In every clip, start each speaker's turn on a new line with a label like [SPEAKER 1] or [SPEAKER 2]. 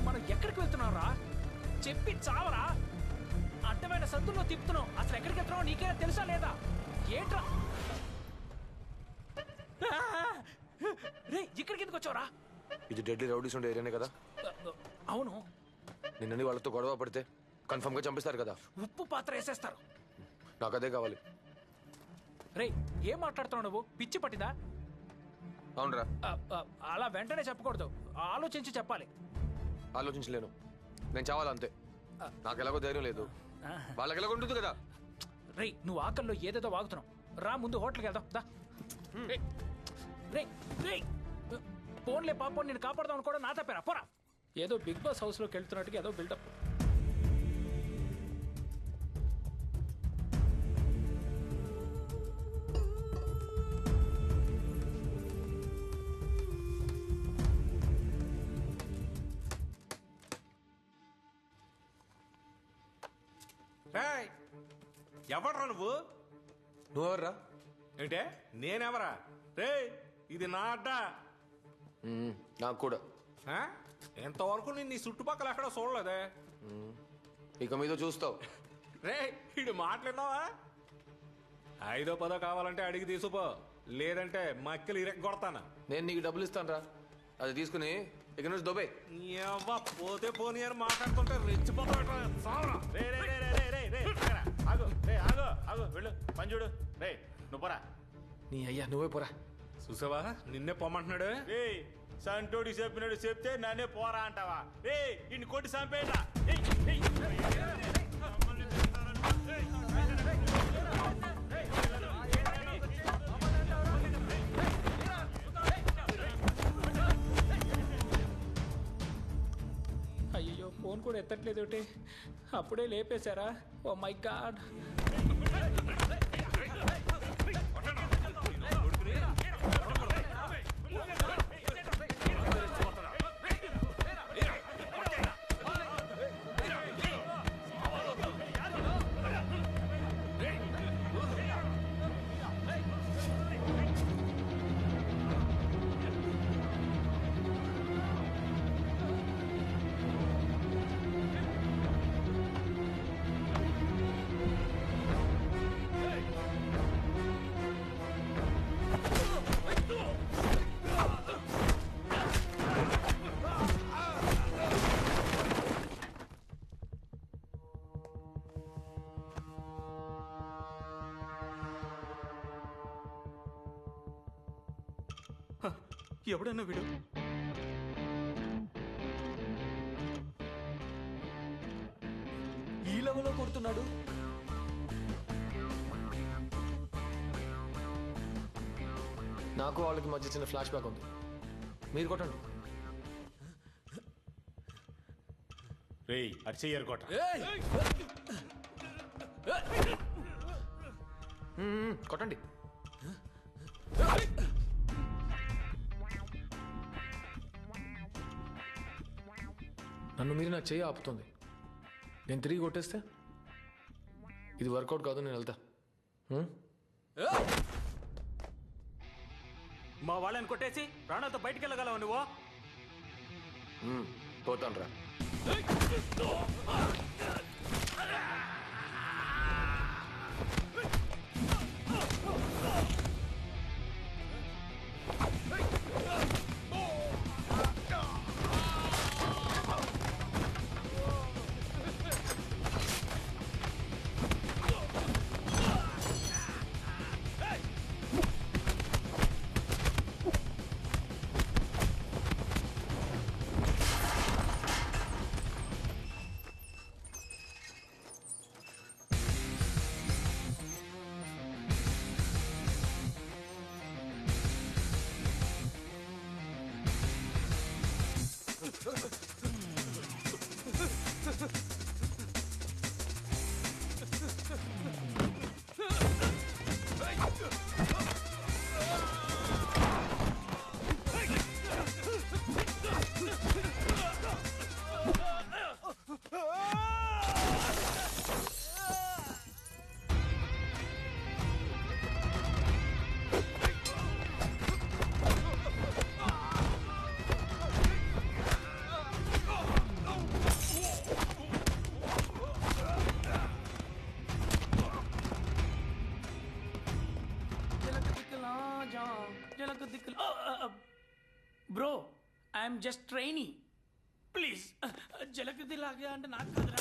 [SPEAKER 1] మనం ఎక్కడికి వెళ్తున్నాం రా? చెప్పి చావరా? అడ్డమైన సందుల్లో తిప్పుతున్నావు. అసలు ఎక్కడికి వెళ్తున్నావు నీకేనా తెలుసా లేదా? ఏంట్రా రే, ఇక్కడికి ఎందుకు వచ్చావురా?
[SPEAKER 2] ఇది డెడ్లీ రౌడీస్ ఉండే ఏరియానే కదా?
[SPEAKER 1] అవును.
[SPEAKER 2] నిన్నని వాళ్ళతో గొడవ పడితే కన్ఫర్మ్ గా చంపిస్తారు కదా.
[SPEAKER 1] ఉప్పు పాత్ర వేసేస్తారు.
[SPEAKER 2] నాకు అదే కావాలి.
[SPEAKER 1] రే, ఏం మాట్లాడుతున్నావు నువ్వు? పిచ్చి పట్టిందా?
[SPEAKER 2] అవునరా.
[SPEAKER 1] అలా వెంటనే చెప్పకూడదు, ఆలోచించి చెప్పాలి.
[SPEAKER 2] ఆలోచించలేను, నేను చావాలంతే. నాకు ఎలాగో ధైర్యం లేదు, వాళ్ళకి ఎలాగో ఉంటుంది కదా.
[SPEAKER 1] రే, నువ్వు ఆకల్లో ఏదేదో వాగుతున్నావు. రా, ముందు హోటల్కి వెళ్దాం దా. రే రే, ఫోన్లే పాపం, నేను కాపాడదాం అనుకోవడం నా తప్పేరా? పోరా. ఏదో బిగ్ బాస్ హౌస్లోకి వెళ్తున్నట్టుగా ఏదో బిల్డప్.
[SPEAKER 3] ఎవడ్రా
[SPEAKER 2] నువ్వెవర్రా?
[SPEAKER 3] ఏంటే నేనెవరా? రే, ఇది నా అడ్డ.
[SPEAKER 2] నాకు కూడా.
[SPEAKER 3] ఎంతవరకు నేను నీ చుట్టుపక్కల ఎక్కడ చూడలేదే.
[SPEAKER 2] ఇక మీద చూస్తావు.
[SPEAKER 3] రే, ఇడు మాట్లాడినావా? 5ో 10ో కావాలంటే అడిగి తీసుకుపో, లేదంటే మక్కలు ఇరెక్కొడతాను.
[SPEAKER 2] నేను నీకు డబ్బులు ఇస్తాను రా, అది తీసుకుని ఇక నుంచి దొబ్బే.
[SPEAKER 3] పోతే పోనీ అని మాట్లాడుతుంటే రెచ్చిపోతా.
[SPEAKER 4] వెళ్ళు, పని చూడు. రే, నువ్వు పోరా.
[SPEAKER 2] నీ అయ్యా నువ్వే పోరా.
[SPEAKER 3] చూసావా, నిన్నే పొమ్మంటున్నాడు.
[SPEAKER 4] రే, సంటోడి చెప్పినాడు చెప్తే నన్నే పోరా అంటావా? రే, ఇన్ని కొట్టి చంపేయండి.
[SPEAKER 1] అయ్యో, ఫోన్ కూడా ఎత్తట్లేదు ఒకటి. అప్పుడే లేపేశారా? Oh my God.
[SPEAKER 4] ఎవడన్నా వీడు?
[SPEAKER 2] ఈ లెవెల్లో కొడుతున్నాడు. నాకు వాళ్ళకి మధ్య చిన్న ఫ్లాష్ బ్యాక్ ఉంది, మీరు కొట్టండి.
[SPEAKER 4] రేయ్, అరిచెయ్యారు కొట్ట.
[SPEAKER 2] కొట్టండి. నన్ను మీరు నా చెయ్యి ఆపుతుంది, నేను తిరిగి కొట్టేస్తే ఇది వర్కౌట్ కాదు, నేను వెళ్తా.
[SPEAKER 4] మా వాళ్ళని కొట్టేసి ప్రాణాలతో బయటికి వెళ్ళగలవు నువ్వు?
[SPEAKER 2] పోతాను రా.
[SPEAKER 1] జస్ట్ ట్రైనీ ప్లీజ్ జలకది లాగా అంటే నాకు కాదురా.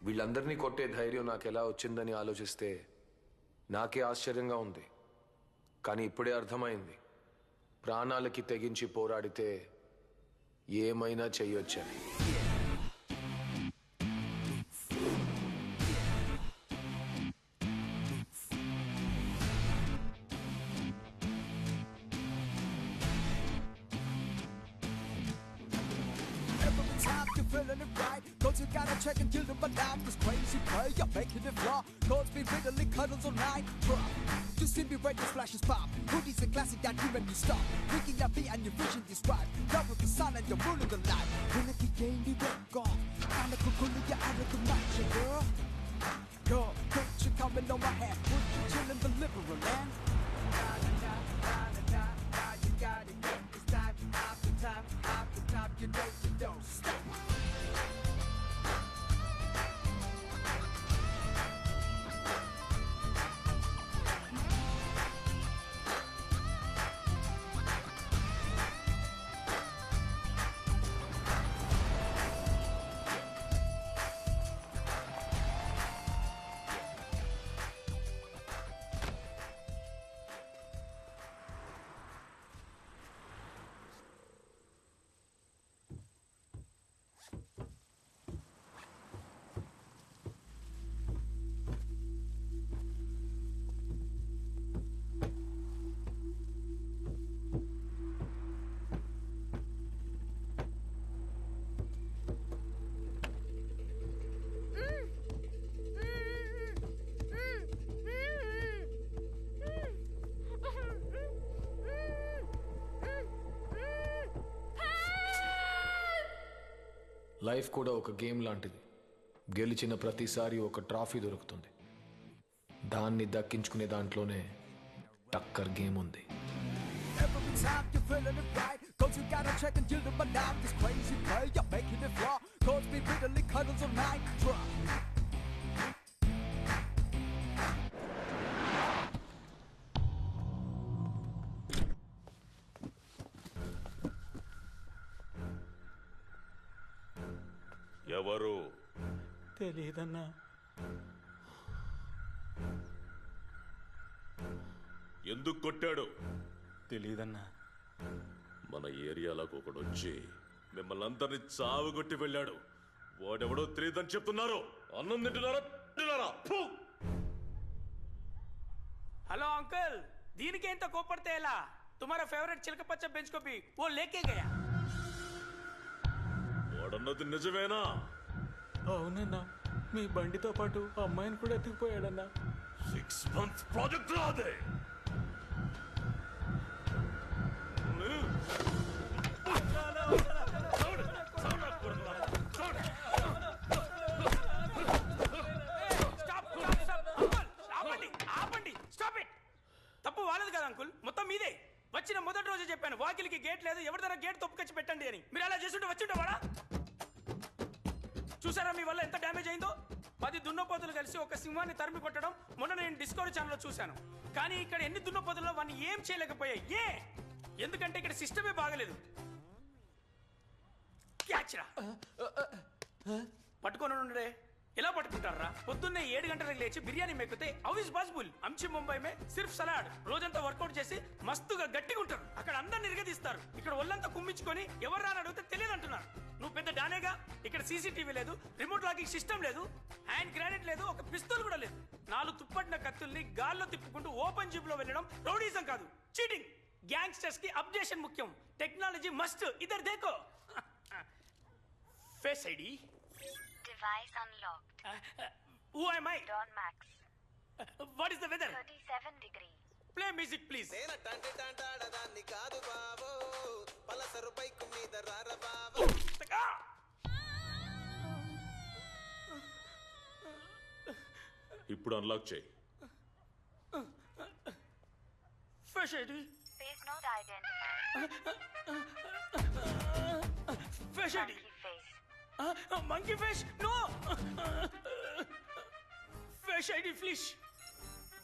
[SPEAKER 2] వీళ్ళందరినీ కొట్టే ధైర్యం నాకు ఎలా వచ్చిందని ఆలోచిస్తే నాకే ఆశ్చర్యంగా ఉంది. కానీ ఇప్పుడే అర్థమైంది, ప్రాణాలకి తెగించి పోరాడితే ఏమైనా చెయ్యొచ్చని.
[SPEAKER 5] Feeling it right, cause you gotta check and deal with my life. This crazy play, you're making it flaw. Cause me literally cuddles all night. Drop, you see me right, this flashes pop. Hoodies a classic that you when you stop. Thinking your feet and your vision describe. Love with the sun and you're ruling the light. When I keep getting you wet gone, I'm a cool, you're out of the night, yeah, girl. Girl, don't you coming on my head? Would you chill in the living room, man? You gotta get this time, after time, after time, you don't stop.
[SPEAKER 2] Life కూడా ఒక game లాంటిది. గెలిచిన ప్రతిసారి ఒక trophy దొరుకుతుంది. దాన్ని దక్కించుకునే దాంట్లోనే టక్కర్ game ఉంది.
[SPEAKER 5] Every time you're feeling it right, cause you gotta check and deal with my life. This crazy play, you're making it flaw. Cause me literally cuddles all night. Drop.
[SPEAKER 4] ఎవరు?
[SPEAKER 1] తెలియదన్నా.
[SPEAKER 4] ఎందుకు కొట్టాడు?
[SPEAKER 1] తెలియదన్నా.
[SPEAKER 4] మన ఏరియాలోకి ఒకడు వచ్చి మిమ్మల్ని అందరినీ చావుగొట్టి వెళ్ళాడు. వాడెవడో తెలియదని చెప్తున్నారు. అన్నం తింటున్నారా?
[SPEAKER 1] హలో అంకుల్, దీనికి ఎంత కోపడితే ఎలా? తుమారా ఫేవరెట్ చిలక పచ్చ బెంచ్ కోపి ఓ లేకే గయా.
[SPEAKER 4] వాడన్నది నిజమేనా?
[SPEAKER 1] అవునన్నా, మీ బండితో పాటు అమ్మాయిని కూడా ఎత్తుకుపోయాడన్నా.
[SPEAKER 4] 6 months ప్రాజెక్ట్ రాదే.
[SPEAKER 1] తప్పు వాళ్ళది కదా అంకుల్, మొత్తం మీదే. వచ్చిన మొదటి రోజు చెప్పాను వాకిలికి గేట్ లేదు, ఎవరిదైనా గేట్ తప్పుకొచ్చి పెట్టండి అని. మీరు అలా చేస్తుంటే వచ్చిండేవాడా? చూసారా మీ వల్ల ఎంత డ్యామేజ్ అయిందో? 10 దున్నపోతులు కలిసి ఒక సింహాన్ని తరిమి కొట్టడం మొన్న నేను డిస్కవరీ ఛానల్లో చూశాను. కానీ ఇక్కడ ఎన్ని దున్నపోతుల్లో వాడిని ఏం చేయలేకపోయాయి. ఎందుకంటే ఇక్కడ సిస్టమే బాగలేదు. క్యాచ్రా పట్టుకొని ఉండే.
[SPEAKER 6] ఎలా పట్టుకుంటారా? పొద్దున్నే 7 గంటలకు లేచి బిర్యానీ మెక్కితే హౌ ఇస్ పాసిబుల్? అంచి ముంబై మే సిర్ఫ్ సలాడ్. రోజంతా వర్కౌట్ చేసి మస్తుగా గట్టిగా ఉంటారు. అక్కడ అందరిని నిరగదీస్తారు. ఇక్కడ ఒళ్ళంతా కుమ్మించుకొని ఎవరు రాని అడిగితే తెలియదు అంటున్నారు. నువ్వు పెద్ద డానేగా. ఇక్కడ సీసీటీవీ లేదు, రిమోట్ లాకింగ్ సిస్టమ్ లేదు, హ్యాండ్ గ్రానైట్ లేదు, ఒక పిస్తూల్ కూడా లేదు. 4 తుప్పట్టిన కత్తుల్ని గాల్లో తిప్పుకుంటూ ఓపెన్ జిప్ లో వెళ్ళడం రౌడీజం కాదు, చీటింగ్. గ్యాంగ్స్టర్స్ కి అప్డేషన్ ముఖ్యం. Technology must. ఇద్దరు దేకో. Face ID.
[SPEAKER 7] Device unlocked.
[SPEAKER 6] Who am I?
[SPEAKER 7] Don Max.
[SPEAKER 6] What is the weather?
[SPEAKER 7] 37 degrees.
[SPEAKER 6] Play music, please.
[SPEAKER 3] ఇప్పుడు అన్లాక్ చేయి.
[SPEAKER 6] Face ID.
[SPEAKER 7] Face not identified.
[SPEAKER 6] Face ID.
[SPEAKER 7] Monkey face.
[SPEAKER 6] Monkey face? No! Face ID, please.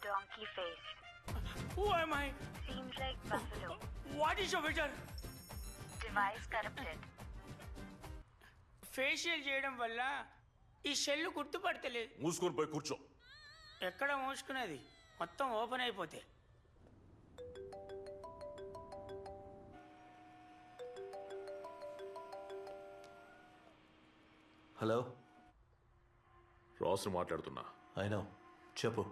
[SPEAKER 7] Donkey face.
[SPEAKER 6] Who am I?
[SPEAKER 7] Seems like buffalo.
[SPEAKER 6] What is your weather?
[SPEAKER 7] Device corrupted.
[SPEAKER 6] Facial చేయడం వల్ల ఈ shell గుర్తుపడతలేదు.
[SPEAKER 3] మూసుకొని పోయి కూర్చో.
[SPEAKER 6] ఎక్కడ మూసుకునేది? మొత్తం open అయిపోతే.
[SPEAKER 8] Hello,
[SPEAKER 3] రాసు మాట్లాడుతున్నా.
[SPEAKER 8] అయినా చెప్పు.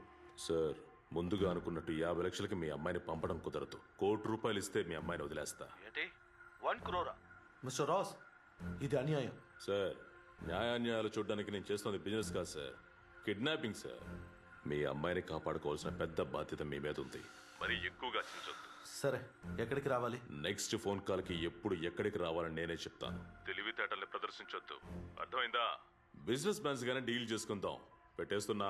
[SPEAKER 3] సార్, ముందుగా అనుకున్నట్టు 50 లక్షలకి మీ అమ్మాయిని పంపడం కుదరదు. ₹1,00,00,000 ఇస్తే మీ అమ్మాయిని వదిలేస్తా.
[SPEAKER 8] ఏంటి 1 crore? మిస్టర్ రాస్, ఇది అన్యాయం.
[SPEAKER 3] సార్, న్యాయాన్యాయాలు చూడడానికి నేను చేస్తున్నది బిజినెస్ కాదు సార్, కిడ్నాపింగ్ సార్. మీ అమ్మాయిని కాపాడుకోవాల్సిన పెద్ద బాధ్యత మీ మీద ఉంది. మరి ఎక్కువగా చించొద్దు.
[SPEAKER 8] సరే, ఎక్కడికి రావాలి?
[SPEAKER 3] నెక్స్ట్ ఫోన్ కాల్ కి ఎప్పుడు ఎక్కడికి రావాలని నేనే చెప్తాను. తెలివితేటల్ని ప్రదర్శించొద్దు, అర్థమైందా? బిజినెస్ మ్యాన్స్ గానే డీల్ చేసుకుందాం. పెట్టేస్తున్నా.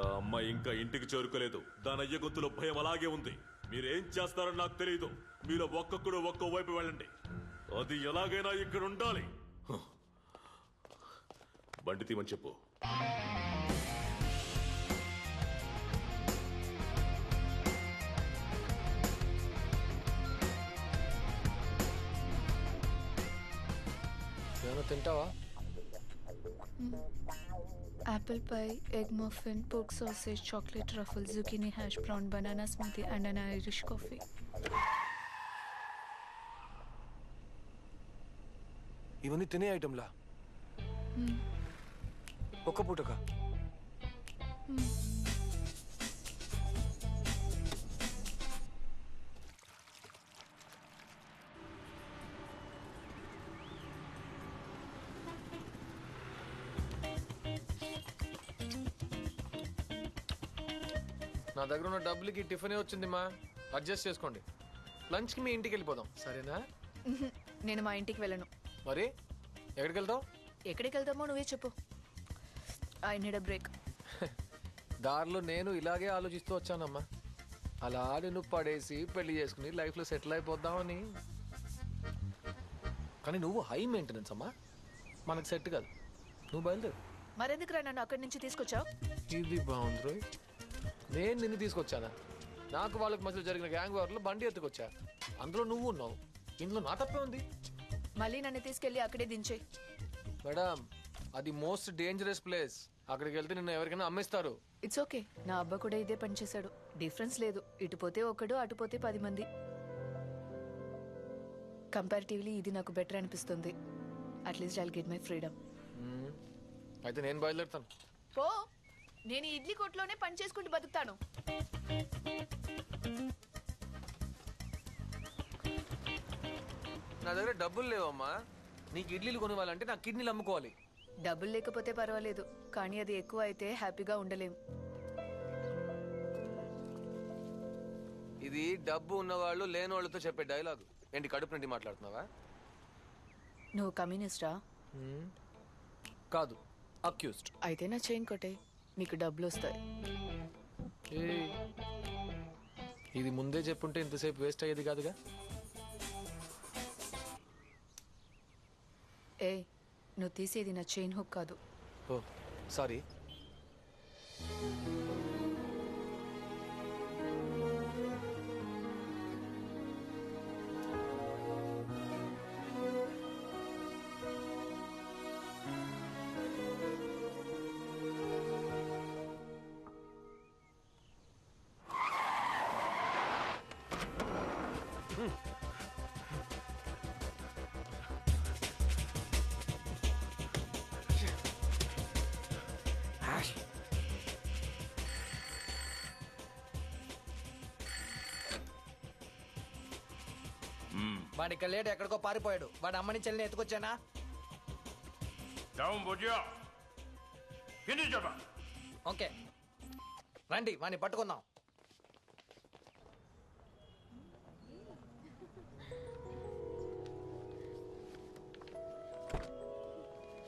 [SPEAKER 3] ఆ అమ్మాయి ఇంకా ఇంటికి చేరుకోలేదు. దాని అయ్య గొంతులో భయం అలాగే ఉంది. మీరేం చేస్తారో నాకు తెలియదు. మీరు ఒక్కొక్కడు ఒక్కో వైపు వెళ్ళండి. అది ఎలాగైనా ఇక్కడ ఉండాలి. బండి తీమని చెప్పు.
[SPEAKER 2] ఏమైనా తింటావా?
[SPEAKER 9] Apple pie, egg muffin, pork sausage, chocolate truffle, zucchini hash brown, banana smoothie and an Irish coffee.
[SPEAKER 10] ఇవన్నీ తినే ఐటమ్లా? ఒక్క పూటకా?
[SPEAKER 2] నా దగ్గర ఉన్న డబ్బులకి టిఫినే వచ్చింది మా. అడ్జస్ట్ చేసుకోండి. లంచ్కి మీ ఇంటికి వెళ్ళిపోదాం, సరేనా?
[SPEAKER 9] నేను మా ఇంటికి వెళ్ళను.
[SPEAKER 2] మరి ఎక్కడికి వెళ్తావు?
[SPEAKER 9] ఎక్కడికి వెళ్తామో నువ్వే చెప్పు. I need a break.
[SPEAKER 2] దారిలో నేను ఇలాగే ఆలోచిస్తూ వచ్చానమ్మా. అలా నేను పడేసి పెళ్లి చేసుకుని లైఫ్లో సెటిల్ అయిపోద్దామని. కానీ నువ్వు హై మెయింటెనెన్స్ అమ్మా, మనకు సెట్ కాదు. నువ్వు బయలుదేరు.
[SPEAKER 9] మరెందుకురా నన్ను అక్కడి నుంచి తీసుకొచ్చావు?
[SPEAKER 2] ఇది బాగుంది రోయ్. నేను నిన్ను తీసుకొచ్చానా? నాకు వాళ్ళకి మధ్యలో జరిగిన గ్యాంగ్ వార్లో బండి ఎత్తుకొచ్చా. అందులో నువ్వు ఉన్నావు. ఇందులో నా తప్పే ఉంది.
[SPEAKER 9] మళ్ళీ నన్ను తీసుకెళ్ళి అక్కడే దించే.
[SPEAKER 2] మేడం, అది మోస్ట్ డేంజరస్ ప్లేస్. అక్కడికి వెళ్తే నిన్ను ఎవరికైనా అమ్మేస్తారు.
[SPEAKER 9] It's okay. నా అబ్బా కూడా ఇదే పని చేశాడు. డిఫరెన్స్ లేదు. ఇటు పోతే ఒకడు, అటు పోతే 10 మంది. కంపారిటివ్లీ ఇది నాకు బెటర్ అనిపిస్తుంది. At least I'll get my freedom.
[SPEAKER 2] అయితే నేను బయలుదేరుతాను.
[SPEAKER 9] పో. నేను ఈ ఇడ్లీ కొట్లోనే పని చేసుకుంటూ బతుకుతాను.
[SPEAKER 2] నా దగ్గర డబ్బులు లేవమ్మా. నీకు ఇడ్లీలు కొనివ్వాలంటే నా కిడ్నీలు అమ్ముకోవాలి.
[SPEAKER 9] డబ్బులు లేకపోతే పర్వాలేదు, కానీ అది ఎక్కువ అయితే హ్యాపీగా ఉండలేం.
[SPEAKER 2] ఇది డబ్బు ఉన్నవాళ్ళు లేని వాళ్ళతో చెప్పే డైలాగు. ఏంటి కడుపు నుండి మాట్లాడుతున్నావా?
[SPEAKER 9] నువ్వు కమ్యూనిస్టా?
[SPEAKER 2] కాదు, అక్యూస్డ్.
[SPEAKER 9] అయితే నా చైన్ కొట్టే, నీకు డబ్బులు వస్తాయి.
[SPEAKER 2] ఇది ముందే చెప్పుంటే ఇంతసేపు వేస్ట్ అయ్యేది కాదుగా.
[SPEAKER 9] ఏ, నువ్వు తీసేది నా చైన్ హుక్ కాదు.
[SPEAKER 2] ఓ సారీ.
[SPEAKER 11] వాడి ఇక్కడ లేడు, ఎక్కడికో పారిపోయాడు. వాడి అమ్మని చెల్లిని ఎత్తుకొచ్చానా? ఓకే రండి, వాడిని పట్టుకుందాం.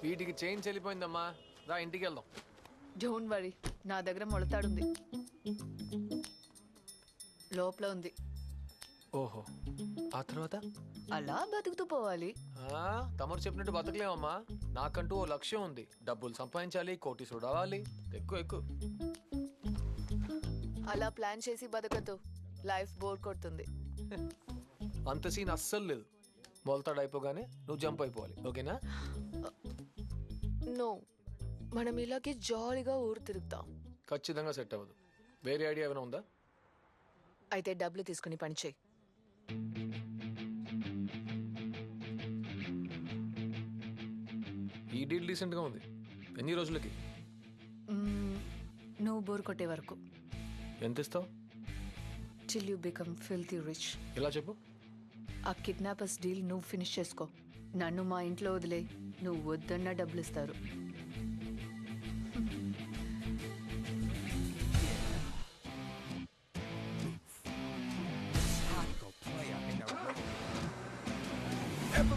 [SPEAKER 2] వీటికి చైన్ చెల్లిపోయిందమ్మా, రా ఇంటికి వెళ్దాం.
[SPEAKER 9] డోంట్ వరీ, నా దగ్గర మొలతాడుంది, లోపల ఉంది.
[SPEAKER 2] ఓహో, ఆ తర్వాత?
[SPEAKER 9] అలా బతుకుతూ పోవాలి.
[SPEAKER 2] తమరు చెప్పినట్టు బతకలేమమ్మా. నాకంటూ ఓ లక్ష్యం ఉంది. డబ్బులు సంపాదించాలి, కోటి చూడవాలి. ఎక్కువ ఎక్కువ.
[SPEAKER 9] అలా ప్లాన్ చేసి బతకదు, లైఫ్ బోర్ కొడుతుంది.
[SPEAKER 2] అంత సీన్ అస్సలు లేదు. మొలతాడు అయిపోగానే నువ్వు జంప్ అయిపోవాలి, ఓకేనా?
[SPEAKER 9] నో, మనం ఇలాగే జాలీగా ఊరు తిరుగుతాం.
[SPEAKER 2] ఖచ్చితంగా సెట్ అవ్వదు. వేరే ఐడియా ఏమైనా ఉందా?
[SPEAKER 9] అయితే డబ్బులు తీసుకుని పని చేయి.
[SPEAKER 2] ఈ డీల్ డీసెంట్గా ఉంది. ఎన్ని రోజులకి?
[SPEAKER 9] నువ్వు బోర్ కొట్టే వరకు.
[SPEAKER 2] ఎంత ఇస్తావు?
[SPEAKER 9] Till you become filthy rich.
[SPEAKER 2] ఇలా చెప్పు.
[SPEAKER 9] ఆ కిడ్నాపర్స్ డీల్ నువ్వు ఫినిష్ చేసుకో. నన్ను మా ఇంట్లో వదిలే, నువ్వు వద్దన్నా డబ్బులు ఇస్తారు.